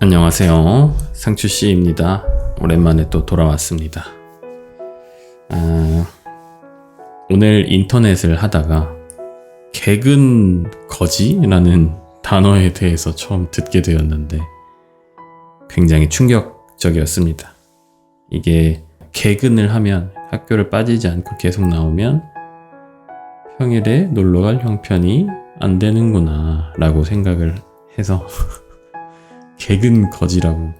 안녕하세요. 상추씨입니다. 오랜만에 또 돌아왔습니다. 오늘 인터넷을 하다가 개근거지라는 단어에 대해서 처음 듣게 되었는데 굉장히 충격적이었습니다. 이게 개근을 하면 학교를 빠지지 않고 계속 나오면 평일에 놀러갈 형편이 안 되는구나 라고 생각을 해서 개근거지라고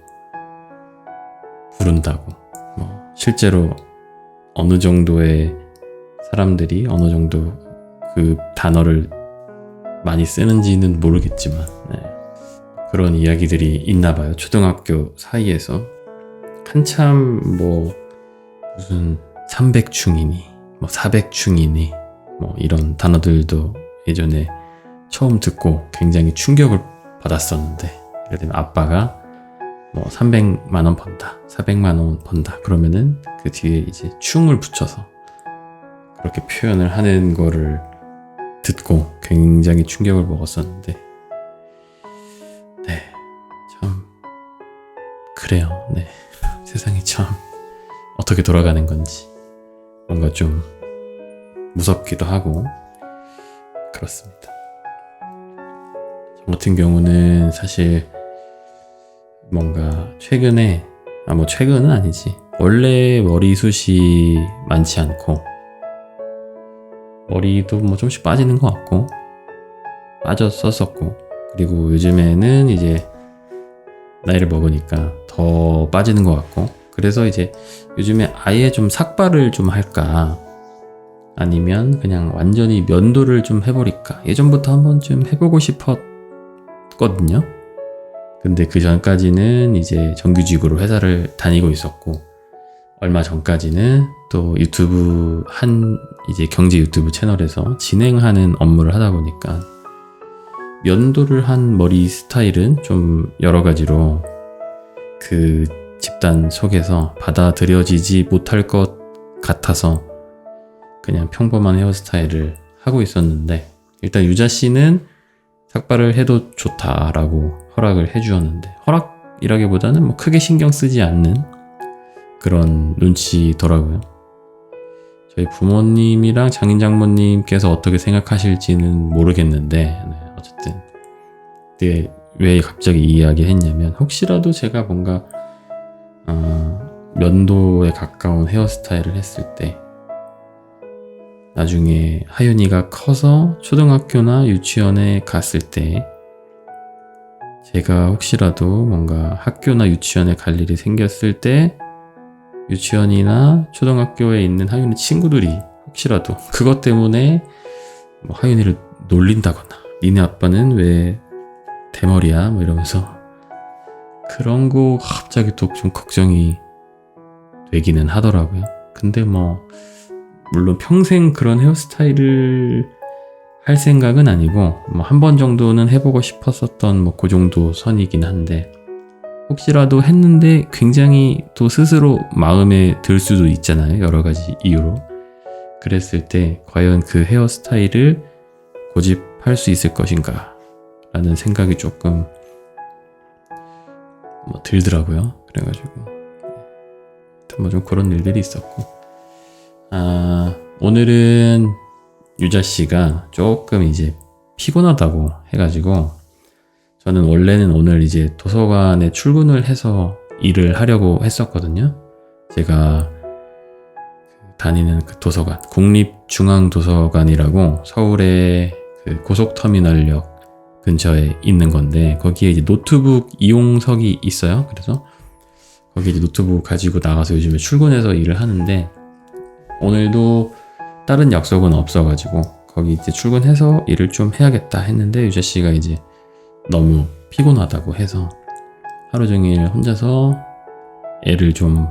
부른다고. 실제로 어느 정도의 사람들이 어느 정도 그 단어를 많이 쓰는지는 모르겠지만 그런 이야기들이 있나 봐요. 초등학교 사이에서 한참 무슨 300충이니 400충이니 이런 단어들도 예전에 처음 듣고 굉장히 충격을 받았었는데, 예를 들면 아빠가 300만 원 번다, 400만 원 번다 그러면은 그 뒤에 이제 충을 붙여서 그렇게 표현을 하는 거를 듣고 굉장히 충격을 먹었었는데, 참 그래요. 세상이 참 어떻게 돌아가는 건지 뭔가 좀 무섭기도 하고 그렇습니다. 저 같은 경우는 사실 뭔가 최근에 최근은 아니지, 원래 머리숱이 많지 않고 머리도 좀씩 빠지는 것 같고 빠졌었고, 그리고 요즘에는 이제 나이를 먹으니까 더 빠지는 것 같고, 그래서 이제 요즘에 아예 좀 삭발을 좀 할까 아니면 그냥 완전히 면도를 좀 해버릴까, 예전부터 한번 좀 해보고 싶었거든요. 근데 그 전까지는 이제 정규직으로 회사를 다니고 있었고, 얼마 전까지는 또 유튜브 이제 경제 유튜브 채널에서 진행하는 업무를 하다 보니까 면도를 한 머리 스타일은 좀 여러 가지로 그 집단 속에서 받아들여지지 못할 것 같아서 그냥 평범한 헤어스타일을 하고 있었는데, 일단 유자 씨는 삭발을 해도 좋다라고 허락을 해주었는데, 허락이라기보다는 크게 신경 쓰지 않는 그런 눈치더라고요. 저희 부모님이랑 장인 장모님께서 어떻게 생각하실지는 모르겠는데, 어쨌든 왜 갑자기 이 이야기 했냐면, 혹시라도 제가 뭔가 면도에 가까운 헤어스타일을 했을 때 나중에 하윤이가 커서 초등학교나 유치원에 갔을 때 제가 혹시라도 뭔가 학교나 유치원에 갈 일이 생겼을 때 유치원이나 초등학교에 있는 하윤이 친구들이 혹시라도 그것 때문에 하윤이를 놀린다거나 니네 아빠는 왜 대머리야 이러면서 그런 거 갑자기 또 좀 걱정이 되기는 하더라고요. 근데 물론 평생 그런 헤어스타일을 할 생각은 아니고 한 번 정도는 해보고 싶었었던 그 정도 선이긴 한데, 혹시라도 했는데 굉장히 또 스스로 마음에 들 수도 있잖아요, 여러 가지 이유로. 그랬을 때 과연 그 헤어스타일을 고집할 수 있을 것인가 라는 생각이 조금 들더라고요. 그래가지고 좀 그런 일들이 있었고, 오늘은 유자씨가 조금 이제 피곤하다고 해가지고, 저는 원래는 오늘 이제 도서관에 출근을 해서 일을 하려고 했었거든요. 제가 다니는 그 도서관, 국립중앙도서관이라고 서울의 그 고속터미널역 근처에 있는 건데, 거기에 이제 노트북 이용석이 있어요. 그래서 거기 이제 노트북 가지고 나가서 요즘에 출근해서 일을 하는데, 오늘도 다른 약속은 없어가지고 거기 이제 출근해서 일을 좀 해야겠다 했는데, 유자씨가 이제 너무 피곤하다고 해서 하루 종일 혼자서 애를 좀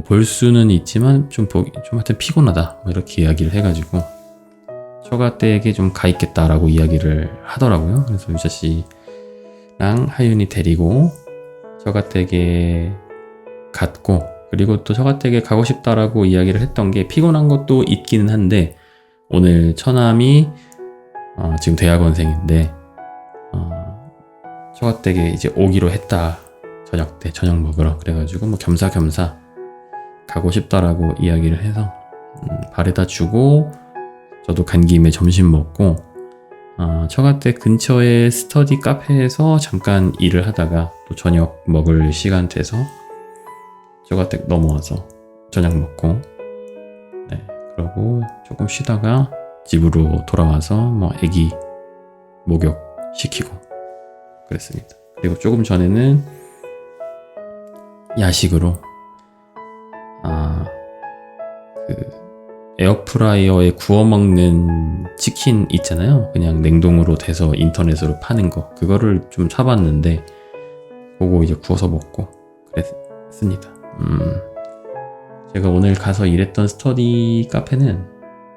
볼 수는 있지만 좀 하여튼 피곤하다 이렇게 이야기를 해가지고 처가댁에 좀 가 있겠다라고 이야기를 하더라고요. 그래서 유자씨랑 하윤이 데리고 처가댁에 갔고, 그리고 또 처가댁에 가고 싶다라고 이야기를 했던 게 피곤한 것도 있기는 한데, 오늘 처남이 지금 대학원생인데 처가댁에 이제 오기로 했다. 저녁 때 저녁 먹으러. 그래가지고 뭐 겸사겸사 가고 싶다라고 이야기를 해서 바래다 주고 저도 간 김에 점심 먹고 처가댁 근처에 스터디 카페에서 잠깐 일을 하다가 또 저녁 먹을 시간 돼서 처가댁 넘어와서 저녁 먹고 그러고 조금 쉬다가 집으로 돌아와서 뭐 애기 목욕 시키고 그랬습니다. 그리고 조금 전에는 야식으로 그 에어프라이어에 구워 먹는 치킨 있잖아요. 그냥 냉동으로 돼서 인터넷으로 파는 거. 그거를 좀 사봤는데 그거 이제 구워서 먹고 그랬습니다. 제가 오늘 가서 일했던 스터디 카페는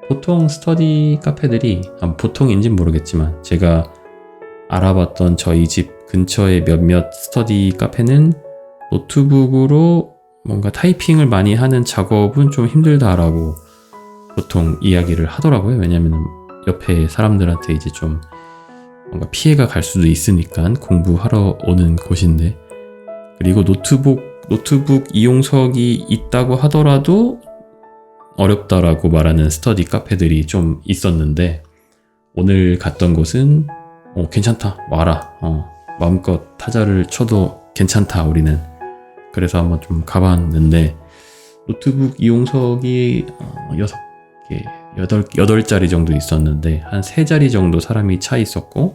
보통 스터디 카페들이 보통인지는 모르겠지만 제가 알아봤던 저희 집 근처의 몇몇 스터디 카페는 노트북으로 뭔가 타이핑을 많이 하는 작업은 좀 힘들다라고 보통 이야기를 하더라고요. 왜냐면 옆에 사람들한테 이제 좀 뭔가 피해가 갈 수도 있으니까 공부하러 오는 곳인데, 그리고 노트북 이용석이 있다고 하더라도 어렵다라고 말하는 스터디 카페들이 좀 있었는데, 오늘 갔던 곳은 괜찮다, 와라, 마음껏 타자를 쳐도 괜찮다 우리는. 그래서 한번 좀 가봤는데 노트북 이용석이 6개, 8자리 정도 있었는데 한 3자리 정도 사람이 차 있었고,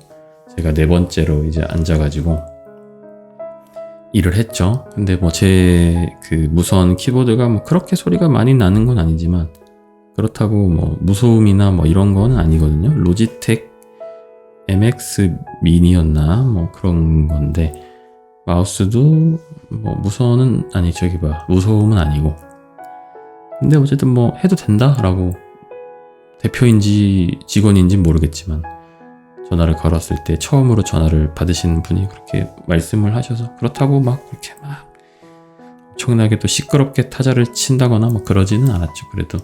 제가 4번째로 이제 앉아가지고 일을 했죠. 근데 뭐 제 그 무선 키보드가 뭐 그렇게 소리가 많이 나는 건 아니지만, 그렇다고 뭐 무소음이나 뭐 이런 건 아니거든요. 로지텍 MX 미니였나 뭐 그런 건데, 마우스도 뭐 무선은 아니 무소음은 아니고, 근데 어쨌든 뭐 해도 된다라고, 대표인지 직원인지 모르겠지만 전화를 걸었을 때 처음으로 전화를 받으신 분이 그렇게 말씀을 하셔서, 그렇다고 막 그렇게 막 엄청나게 또 시끄럽게 타자를 친다거나 뭐 그러지는 않았죠. 그래도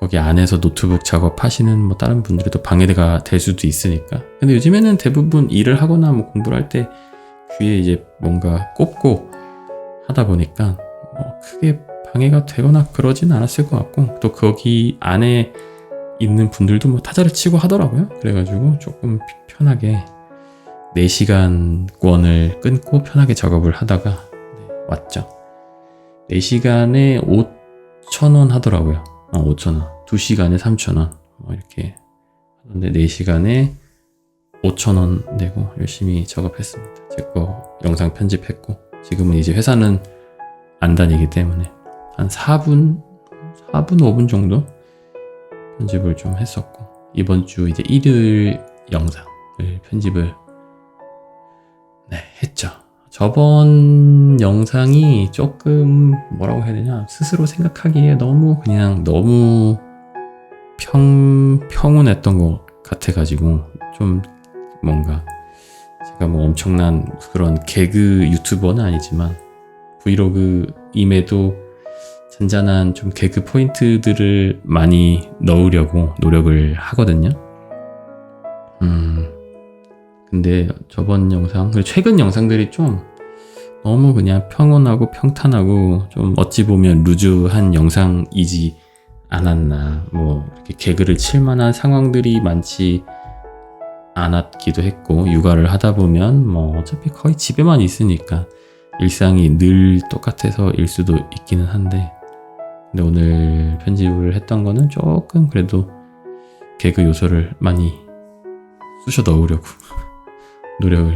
거기 안에서 노트북 작업하시는 뭐 다른 분들도 방해가 될 수도 있으니까. 근데 요즘에는 대부분 일을 하거나 뭐 공부를 할 때 귀에 이제 뭔가 꽂고 하다 보니까 뭐 크게 방해가 되거나 그러진 않았을 것 같고, 또 거기 안에 있는 분들도 뭐 타자를 치고 하더라고요. 그래가지고 조금 편하게 4시간권을 끊고 편하게 작업을 하다가 왔죠. 4시간에 5,000원 하더라고요. 5,000원. 2시간에 3,000원. 뭐 이렇게 하던데 4시간에 5,000원 내고 열심히 작업했습니다. 제 거 영상 편집했고, 지금은 이제 회사는 안 다니기 때문에 한 4분 5분 정도 편집을 좀 했었고, 이번 주 이제 일요일 영상을 편집을 했죠. 저번 영상이 조금 뭐라고 해야 되냐, 스스로 생각하기에 너무 평온했던 것 같아가지고, 좀 뭔가 제가 뭐 엄청난 그런 개그 유튜버는 아니지만 브이로그임에도 잔잔한 좀 개그 포인트들을 많이 넣으려고 노력을 하거든요. 근데 저번 영상, 그리고 최근 영상들이 좀 너무 그냥 평온하고 평탄하고 좀 어찌 보면 루즈한 영상이지 않았나. 뭐 이렇게 개그를 칠 만한 상황들이 많지 않았기도 했고, 육아를 하다 보면 뭐 어차피 거의 집에만 있으니까 일상이 늘 똑같아서 일 수도 있기는 한데, 근데 오늘 편집을 했던 거는 조금 그래도 개그 요소를 많이 쑤셔 넣으려고 노력을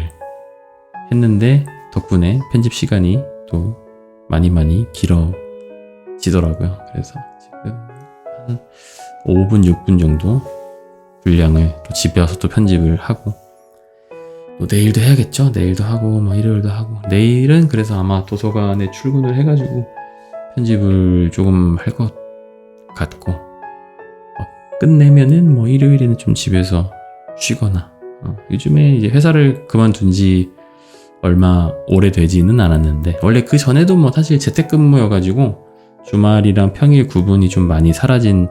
했는데, 덕분에 편집 시간이 또 많이 길어지더라고요. 그래서 지금 한 5분, 6분 정도 분량을 또 집에 와서 또 편집을 하고, 또 내일도 해야겠죠. 내일도 하고 뭐 일요일도 하고. 내일은 그래서 아마 도서관에 출근을 해가지고 편집을 조금 할 것 같고, 끝내면은 뭐 일요일에는 좀 집에서 쉬거나, 요즘에 이제 회사를 그만둔 지 얼마 오래되지는 않았는데, 원래 그 전에도 뭐 사실 재택근무여가지고 주말이랑 평일 구분이 좀 많이 사라진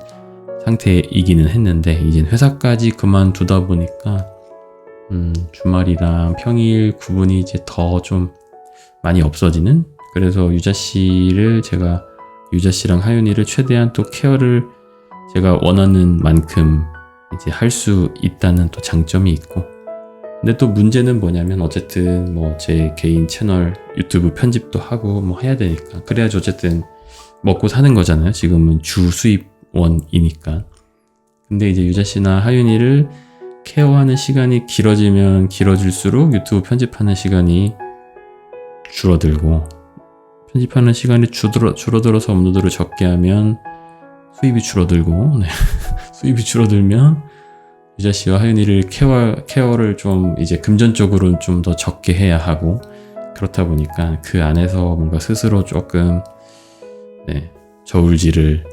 상태이기는 했는데, 이젠 회사까지 그만두다 보니까 주말이랑 평일 구분이 이제 더 좀 많이 없어지는, 그래서 유자 씨랑 하윤이를 최대한 또 케어를 제가 원하는 만큼 이제 할 수 있다는 또 장점이 있고, 근데 또 문제는 뭐냐면 어쨌든 뭐 제 개인 채널 유튜브 편집도 하고 뭐 해야 되니까, 그래야지 어쨌든 먹고 사는 거잖아요. 지금은 주 수입원이니까. 근데 이제 유자 씨나 하윤이를 케어하는 시간이 길어지면 길어질수록 유튜브 편집하는 시간이 줄어들고, 편집하는 시간이 줄어들어서 업로드를 적게 하면 수입이 줄어들고, 네. 수입이 줄어들면 유자 씨와 하윤이를 케어를 좀 이제 금전적으로는 좀 더 적게 해야 하고, 그렇다 보니까 그 안에서 뭔가 스스로 조금 네, 저울질을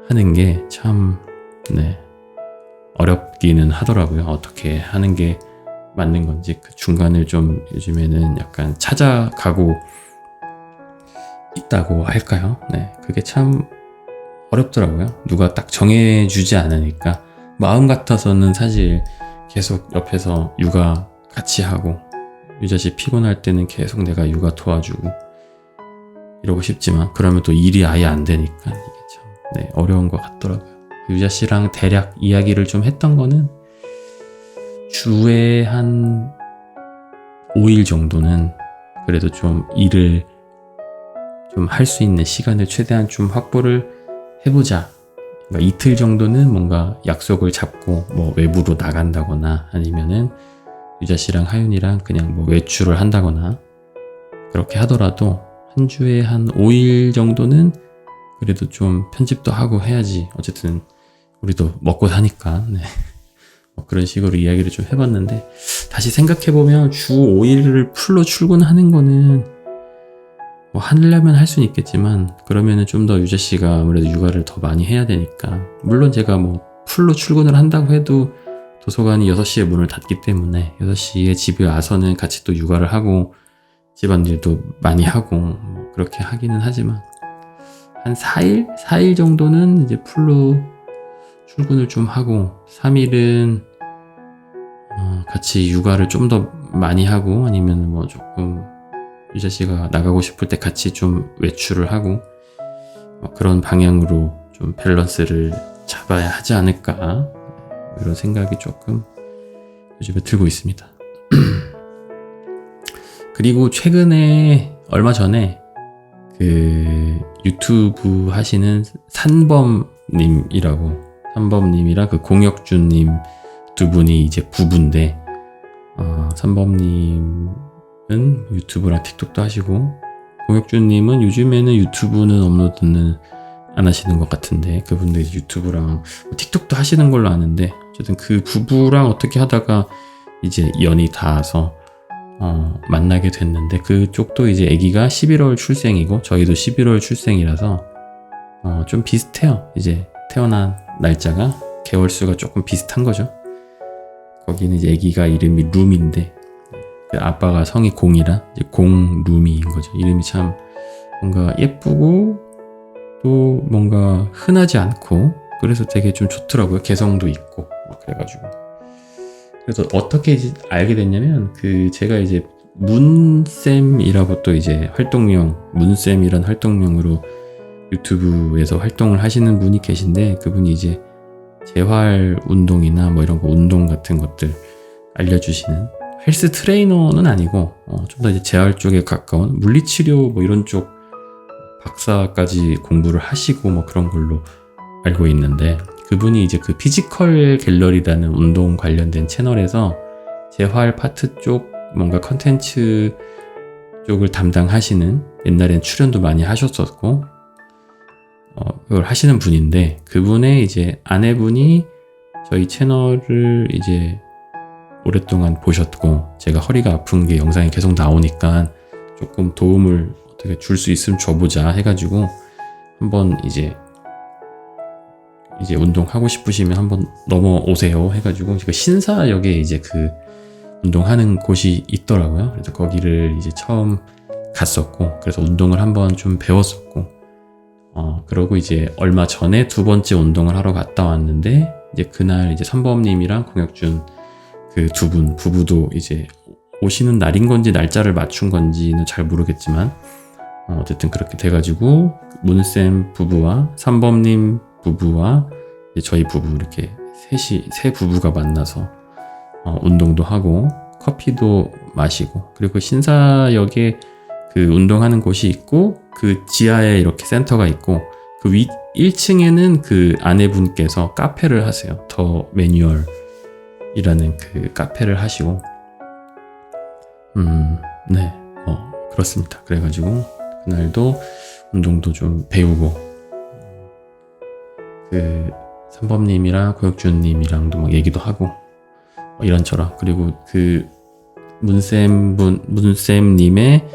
하는 게 참 네, 어렵기는 하더라고요. 어떻게 하는 게 맞는 건지 그 중간을 좀 요즘에는 약간 찾아가고 있다고 할까요? 네, 그게 참 어렵더라고요. 누가 딱 정해주지 않으니까. 마음 같아서는 사실 계속 옆에서 육아 같이 하고, 유자씨 피곤할 때는 계속 내가 육아 도와주고 이러고 싶지만, 그러면 또 일이 아예 안 되니까 이게 참 네, 어려운 것 같더라고요. 유자씨랑 대략 이야기를 좀 했던 거는 주에 한 5일 정도는 그래도 좀 일을 좀 할 수 있는 시간을 최대한 좀 확보를 해보자. 그러니까 이틀 정도는 뭔가 약속을 잡고 뭐 외부로 나간다거나, 아니면은 유자 씨랑 하윤이랑 그냥 뭐 외출을 한다거나, 그렇게 하더라도 한 주에 한 5일 정도는 그래도 좀 편집도 하고 해야지. 어쨌든 우리도 먹고 사니까. 네. 뭐 그런 식으로 이야기를 좀 해봤는데, 다시 생각해보면 주 5일을 풀로 출근하는 거는 뭐 하려면 할 수는 있겠지만, 그러면은 좀 더 유자 씨가 아무래도 육아를 더 많이 해야 되니까, 물론 제가 뭐 풀로 출근을 한다고 해도 도서관이 6시에 문을 닫기 때문에 6시에 집에 와서는 같이 또 육아를 하고 집안일도 많이 하고 뭐 그렇게 하기는 하지만, 한 4일 정도는 이제 풀로 출근을 좀 하고, 3일은 같이 육아를 좀 더 많이 하고, 아니면 뭐 조금 유자 씨가 나가고 싶을 때 같이 좀 외출을 하고, 그런 방향으로 좀 밸런스를 잡아야 하지 않을까, 이런 생각이 조금 요즘에 들고 있습니다. 그리고 최근에 얼마 전에 그 유튜브 하시는 산범님이랑 그 공혁준님 두 분이 이제 부부인데, 산범님은 유튜브랑 틱톡도 하시고, 공혁준님은 요즘에는 유튜브는 업로드는 안 하시는 것 같은데, 그분도 이제 유튜브랑 틱톡도 하시는 걸로 아는데, 어쨌든 그 부부랑 어떻게 하다가 이제 연이 닿아서 만나게 됐는데, 그쪽도 이제 아기가 11월 출생이고 저희도 11월 출생이라서 좀 비슷해요. 이제 태어난 날짜가, 개월수가 조금 비슷한 거죠. 거기는 이제 아기가 이름이 룸인데, 그 아빠가 성이 공이라 이제 공룸이인 거죠. 이름이 참 뭔가 예쁘고 또 뭔가 흔하지 않고, 그래서 되게 좀 좋더라고요. 개성도 있고 그래가지고. 그래서 어떻게 이제 알게 됐냐면, 제가 이제 문쌤이라고 또 이제 문쌤이란 활동명으로 유튜브에서 활동을 하시는 분이 계신데, 그분이 이제 재활 운동이나 뭐 이런 거, 운동 같은 것들 알려주시는 헬스 트레이너는 아니고 좀 더 이제 재활 쪽에 가까운 물리치료 뭐 이런 쪽 박사까지 공부를 하시고 뭐 그런 걸로 알고 있는데, 그분이 이제 그 피지컬 갤러리라는 운동 관련된 채널에서 재활 파트 쪽 뭔가 컨텐츠 쪽을 담당하시는, 옛날엔 출연도 많이 하셨었고 그걸 하시는 분인데, 그분의 이제 아내분이 저희 채널을 이제 오랫동안 보셨고, 제가 허리가 아픈 게 영상이 계속 나오니까 조금 도움을 어떻게 줄 수 있으면 줘보자 해가지고, 한번 이제 운동하고 싶으시면 한번 넘어오세요 해가지고, 그 신사역에 이제 그 운동하는 곳이 있더라고요. 그래서 거기를 이제 처음 갔었고, 그래서 운동을 한번 좀 배웠었고, 그러고 이제 얼마 전에 두 번째 운동을 하러 갔다 왔는데, 이제 그날 이제 선범님이랑 공혁준 그 두 분 부부도 이제 오시는 날인 건지 날짜를 맞춘 건지는 잘 모르겠지만 어쨌든 그렇게 돼가지고 문쌤 부부와 삼범님 부부와 저희 부부 이렇게 세 부부가 만나서 운동도 하고 커피도 마시고, 그리고 신사역에 그 운동하는 곳이 있고 그 지하에 이렇게 센터가 있고 그 위 1층에는 그 아내분께서 카페를 하세요. 더 매뉴얼이라는 그 카페를 하시고 네, 그렇습니다. 그래가지고 그날도 운동도 좀 배우고 그 삼범님이랑 고혁준님이랑도 막 얘기도 하고 이런저런. 그리고 그 문쌤님의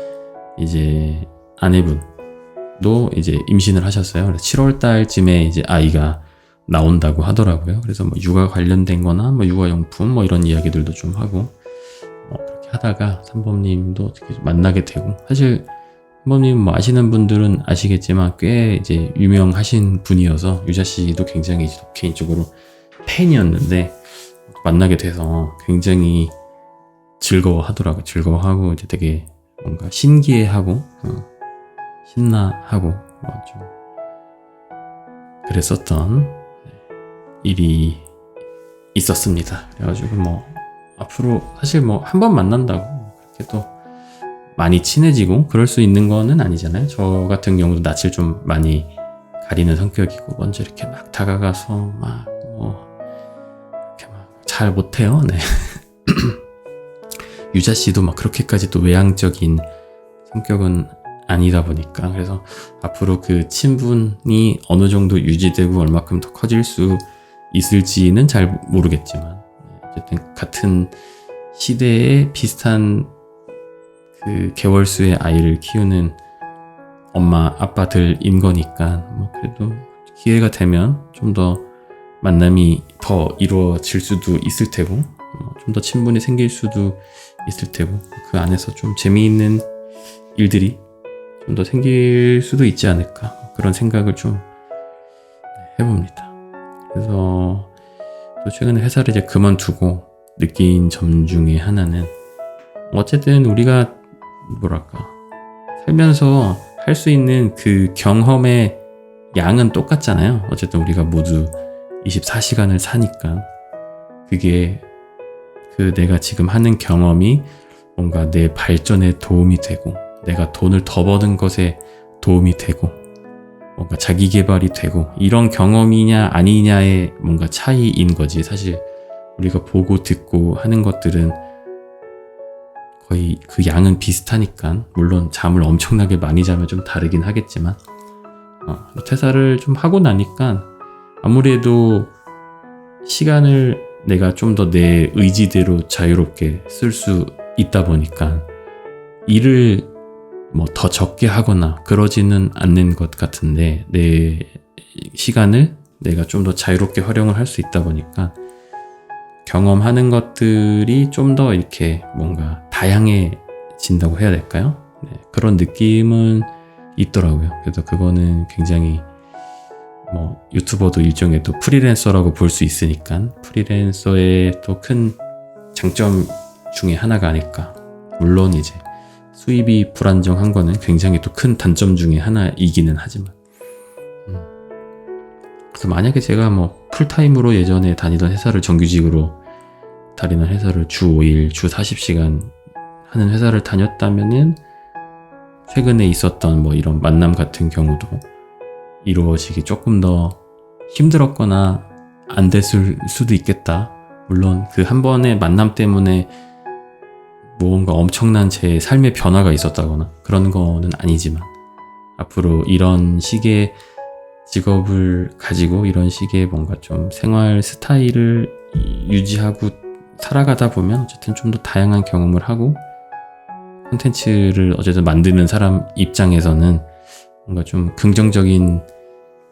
이제 아내분도 이제 임신을 하셨어요. 그래서 7월 달쯤에 이제 아이가 나온다고 하더라고요. 그래서 뭐 육아 관련된 거나 뭐 육아용품 뭐 이런 이야기들도 좀 하고 그렇게 하다가 삼범님도 만나게 되고, 사실 삼범님 뭐 아시는 분들은 아시겠지만 꽤 이제 유명하신 분이어서 유자 씨도 굉장히 개인적으로 팬이었는데 만나게 돼서 굉장히 즐거워하더라고요. 즐거워하고 이제 되게 뭔가 신기해하고 신나하고 좀 그랬었던 일이 있었습니다. 그래가지고 뭐 앞으로 사실 뭐 한 번 만난다고 그렇게 또 많이 친해지고 그럴 수 있는 거는 아니잖아요. 저 같은 경우도 낯을 좀 많이 가리는 성격이고 먼저 이렇게 막 다가가서 막 이렇게 막 잘 못해요. 네. 유자 씨도 막 그렇게까지 또 외향적인 성격은 아니다 보니까, 그래서 앞으로 그 친분이 어느 정도 유지되고 얼마큼 더 커질 수 있을지는 잘 모르겠지만 어쨌든 같은 시대에 비슷한 그 개월수의 아이를 키우는 엄마 아빠들인 거니까 뭐 그래도 기회가 되면 좀 더 만남이 더 이루어질 수도 있을 테고 좀 더 친분이 생길 수도 있을 테고 그 안에서 좀 재미있는 일들이 좀 더 생길 수도 있지 않을까, 그런 생각을 좀 해봅니다. 그래서 또 최근에 회사를 이제 그만두고 느낀 점 중에 하나는 어쨌든 우리가 뭐랄까 살면서 할 수 있는 그 경험의 양은 똑같잖아요. 어쨌든 우리가 모두 24시간을 사니까 그게 그 내가 지금 하는 경험이 뭔가 내 발전에 도움이 되고 내가 돈을 더 버는 것에 도움이 되고 뭔가 자기 개발이 되고 이런 경험이냐 아니냐의 뭔가 차이인 거지. 사실 우리가 보고 듣고 하는 것들은 거의 그 양은 비슷하니까, 물론 잠을 엄청나게 많이 자면 좀 다르긴 하겠지만 퇴사를 좀 하고 나니까 아무래도 시간을 내가 좀 더 내 의지대로 자유롭게 쓸 수 있다 보니까 일을 뭐 더 적게 하거나 그러지는 않는 것 같은데 내 시간을 내가 좀 더 자유롭게 활용을 할 수 있다 보니까 경험하는 것들이 좀 더 이렇게 뭔가 다양해진다고 해야 될까요? 네, 그런 느낌은 있더라고요. 그래서 그거는 굉장히 뭐 유튜버도 일종의 또 프리랜서라고 볼 수 있으니까 프리랜서의 또 큰 장점 중에 하나가 아닐까. 물론 이제 수입이 불안정한 거는 굉장히 또 큰 단점 중에 하나이기는 하지만 그래서 만약에 제가 뭐 풀타임으로 예전에 다니던 회사를 정규직으로 다니는 회사를 주 5일 주 40시간 하는 회사를 다녔다면은 최근에 있었던 뭐 이런 만남 같은 경우도 이루어지기 조금 더 힘들었거나 안 됐을 수도 있겠다. 물론 그 한 번의 만남 때문에 뭔가 엄청난 제 삶의 변화가 있었다거나 그런 거는 아니지만 앞으로 이런 식의 직업을 가지고 이런 식의 뭔가 좀 생활 스타일을 유지하고 살아가다 보면 어쨌든 좀 더 다양한 경험을 하고 콘텐츠를 어쨌든 만드는 사람 입장에서는 뭔가 좀 긍정적인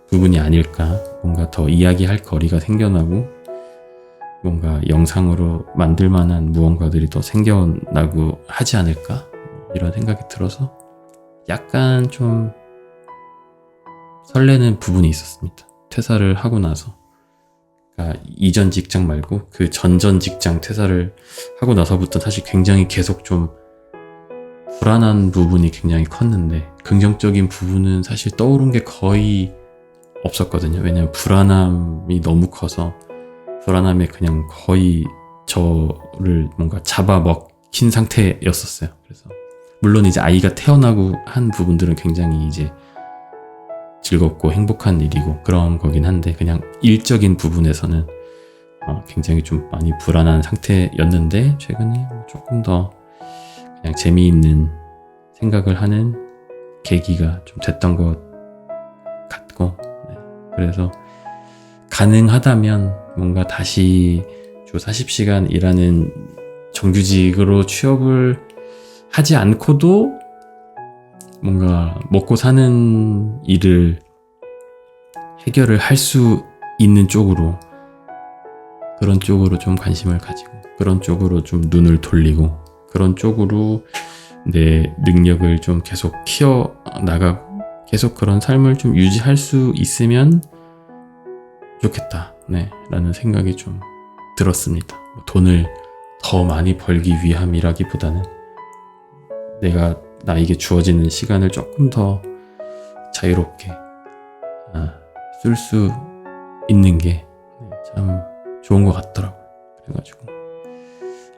부분이 아닐까. 뭔가 더 이야기할 거리가 생겨나고 뭔가 영상으로 만들 만한 무언가들이 더 생겨나고 하지 않을까, 이런 생각이 들어서 약간 좀 설레는 부분이 있었습니다. 퇴사를 하고 나서 그러니까 이전 직장 말고 그 전전 직장 퇴사를 하고 나서부터 사실 굉장히 계속 좀 불안한 부분이 굉장히 컸는데 긍정적인 부분은 사실 떠오른 게 거의 없었거든요. 왜냐면 불안함이 너무 커서 불안함에 그냥 거의 저를 뭔가 잡아먹힌 상태였었어요. 그래서 물론 이제 아이가 태어나고 한 부분들은 굉장히 이제 즐겁고 행복한 일이고 그런 거긴 한데 그냥 일적인 부분에서는 굉장히 좀 많이 불안한 상태였는데 최근에 조금 더 그냥 재미있는 생각을 하는 계기가 좀 됐던 것 같고 네. 그래서 가능하다면 뭔가 다시 주 40시간 일하는 정규직으로 취업을 하지 않고도 뭔가 먹고 사는 일을 해결을 할 수 있는 쪽으로 그런 쪽으로 좀 관심을 가지고 그런 쪽으로 좀 눈을 돌리고 그런 쪽으로 내 능력을 좀 계속 키워나가고 계속 그런 삶을 좀 유지할 수 있으면 좋겠다 네, 라는 생각이 좀 들었습니다. 돈을 더 많이 벌기 위함이라기보다는 내가 나에게 주어지는 시간을 조금 더 자유롭게 쓸 수 있는 게 참 좋은 것 같더라고요. 그래가지고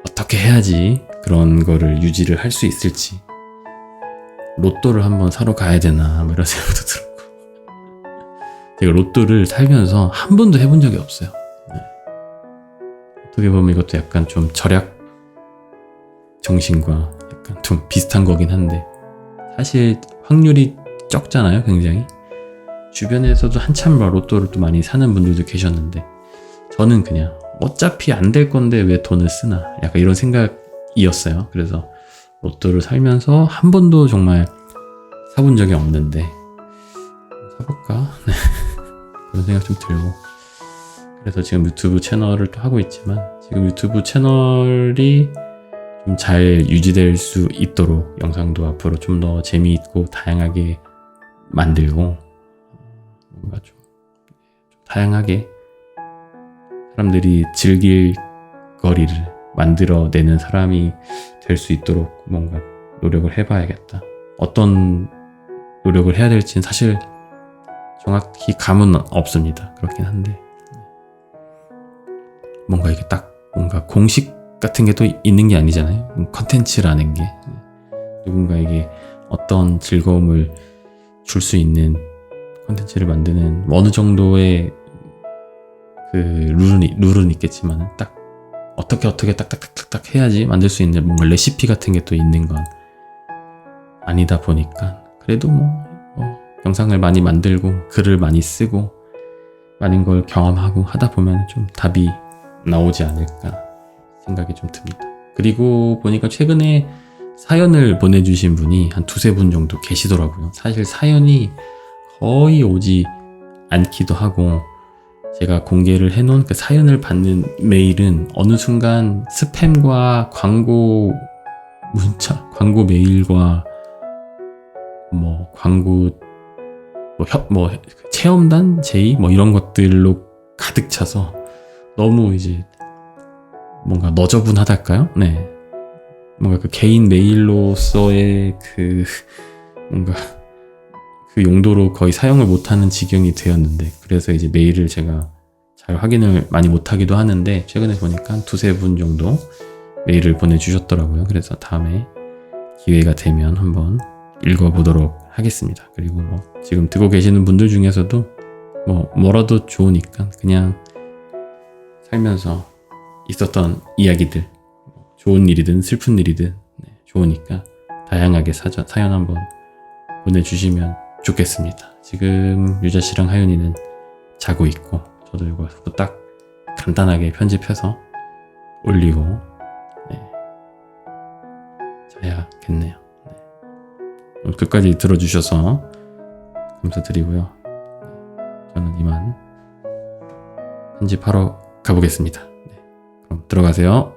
어떻게 해야지 그런 거를 유지를 할 수 있을지 로또를 한번 사러 가야 되나 뭐 이런 생각도 들었고 제가 로또를 살면서 한 번도 해본 적이 없어요. 네. 어떻게 보면 이것도 약간 좀 절약 정신과 약간 좀 비슷한 거긴 한데 사실 확률이 적잖아요. 굉장히 주변에서도 한참 로또를 또 많이 사는 분들도 계셨는데 저는 그냥 어차피 안 될 건데 왜 돈을 쓰나 약간 이런 생각이었어요. 그래서 로또를 살면서 한 번도 정말 사본 적이 없는데 사볼까? 그런 생각 좀 들고 그래서 지금 유튜브 채널을 또 하고 있지만 지금 유튜브 채널이 좀 잘 유지될 수 있도록 영상도 앞으로 좀 더 재미있고 다양하게 만들고 뭔가 좀 다양하게 사람들이 즐길 거리를 만들어내는 사람이 될 수 있도록 뭔가 노력을 해봐야겠다. 어떤 노력을 해야 될지는 사실 정확히 감은 없습니다. 그렇긴 한데 뭔가 이게 딱 뭔가 공식 같은 게 또 있는 게 아니잖아요. 컨텐츠라는 게 누군가에게 어떤 즐거움을 줄 수 있는 컨텐츠를 만드는 어느 정도의 그 룰은 있겠지만 딱 어떻게 딱딱딱딱 해야지 만들 수 있는 뭔가 레시피 같은 게 또 있는 건 아니다 보니까 그래도 뭐 영상을 많이 만들고 글을 많이 쓰고 많은 걸 경험하고 하다 보면 좀 답이 나오지 않을까 생각이 좀 듭니다. 그리고 보니까 최근에 사연을 보내주신 분이 한 두세 분 정도 계시더라고요. 사실 사연이 거의 오지 않기도 하고 제가 공개를 해놓은 그 사연을 받는 메일은 어느 순간 스팸과 광고 문자, 광고 메일과 뭐 광고 체험단 제의 뭐 이런 것들로 가득 차서 너무 이제 뭔가 너저분하달까요? 네. 뭔가 그 개인 메일로서의 그 뭔가 그 용도로 거의 사용을 못하는 지경이 되었는데 그래서 이제 메일을 제가 잘 확인을 많이 못하기도 하는데 최근에 보니까 두세 분 정도 메일을 보내주셨더라고요. 그래서 다음에 기회가 되면 한번 읽어보도록 하겠습니다. 그리고 뭐 지금 듣고 계시는 분들 중에서도 뭐라도 좋으니까 그냥 살면서 있었던 이야기들 좋은 일이든 슬픈 일이든 좋으니까 다양하게 사연 한번 보내주시면 좋겠습니다. 지금 유자씨랑 하윤이는 자고 있고 저도 이거 딱 간단하게 편집해서 올리고 자야겠네요. 오늘 끝까지 들어주셔서 감사드리고요. 저는 이만 편집하러 가보겠습니다. 그럼 들어가세요.